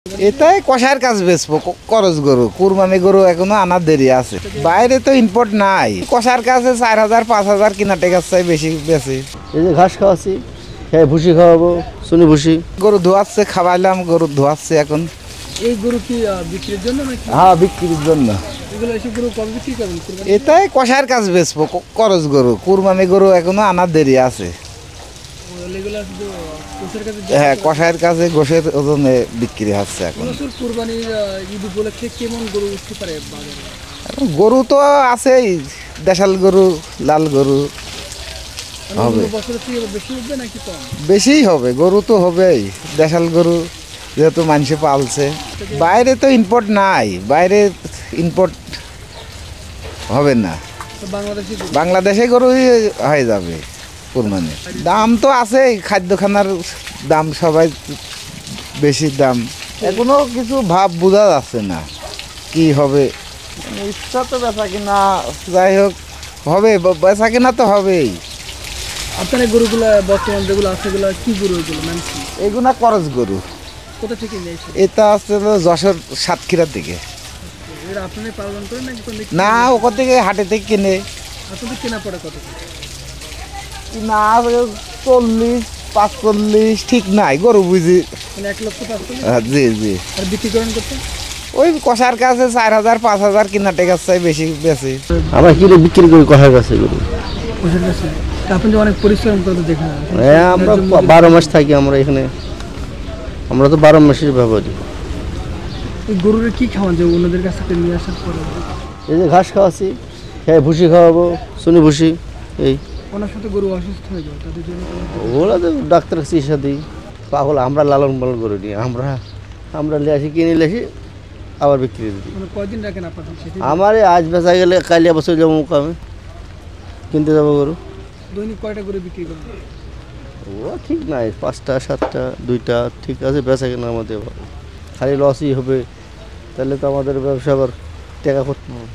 এটাই কষার কাজ বেচবো করজ গরু কুরবানি গরু এখনো আনার দেরি আছে বাইরে তো ইম্পোর্ট নাই কষার কাছে 4,000 5,000 কিনা টেকার চাই বেশি বেশি এই যে ঘাস খাওয়াচ্ছি হ্যাঁ ভুসি খাওয়াবো শুনি ভুসি গরু ধোয়াচ্ছে খাওয়াইলাম গরু ধোয়াচ্ছে এখন এই গরু কি বিক্রির জন্য নাকি হ্যাঁ বিক্রির জন্য এগুলো এসব গরু কবে বিক্রি করেন কুরবানি? এটাই কষার কাজ বেচবো করজ গরু কুরবানি গরু এখনো আনার দেরি আছে এগুলো শুধু কোষের কাছে হ্যাঁ কষায়ের কাছে গোশের ওজনে বিক্রি হচ্ছে এখন বছর কুরবানির ঈদ উপলক্ষে কেমন গরু উঠতে পারে বাজারে? এখন গরু তো আছেই দেশাল গরু লাল গরু হবে। বছরের থেকে বেশি উঠবে নাকি কম? বেশিই হবে গরু তো হবেই দেশাল গরু যেহেতু মানুষে পালছে বাইরে তো ইম্পোর্ট নাই বাইরে ইম্পোর্ট হবে না তো বাংলাদেশি গরু বাংলাদেশে গরুই হয়ে যাবে কুরবানি দাম তো আছেই খাদ্যখানার দাম সবাই বেশি দাম এখনো কিছু ভাব বোঝা যাচ্ছে না কি হবে ইচ্ছা তো বেচা কিনা যাই হোক হবে বেচা কিনা তো হবেই আপনার এই গরুগুলো বর্তমান যেগুলো আছে এগুলো কি গরু এগুলো মানছি এগুলা করজ গরু কোথা থেকে নিয়েছে? এটা হচ্ছে যশোর সাতক্ষীরার দিকে এটা আপনারাই পালন করেন নাকি কোনো না ওখান থেকে হাটে থেকে কিনে আপনাদের কেনা পড়ে কত করে? না 40 45 ঠিক নাই গরু বুঝি মানে 1,45,000 জি জি আর বিক্রি করেন করতে? ওই কষার কাছে 4,000 5,000 কিনা টেকার চাই বেশি বেশি আমরা কিনে বিক্রি করি কষার কাছে গরু কোষের কাছে তা আপনি যে অনেক পরিশ্রম করে দেখেন হ্যাঁ আমরা 12 মাস থাকি আমরা এখানে আমরা তো 12 মাসের ব্যাপারী এই গরুর কি খাওয়ান যে অন্যদের কাছ থেকে নিয়ে আসার পরে এই যে ঘাস খাওয়াচ্ছি হ্যাঁ ভুসি খাওয়াবো শুনি ভুসি এই ওনার সাথে গরু অসুস্থ হয়ে যায় তাদের জন্য ওগুলো তো ডাক্তার চিকিৎসা দিই পাগল আমরা লালন পালন করে নিই আমরা নিয়ে আসি কিনে নিয়ে আসি আবার বিক্রি দিই মানে কয়দিন রাখেন আপনাদের সেটি আমার এই আজ বেচা গেলে কালিয়া বছর যাবো আমি কিনতে যাবো গরু দৈনিক কয়টা করে বিক্রি করেন? ও ঠিক নাই 5টা 7টা 2টা ঠিক আছে বেচা কেনা আমাদের খালি লসই হবে তাহলে তো আমাদের ব্যবসা আবার টাকা করতে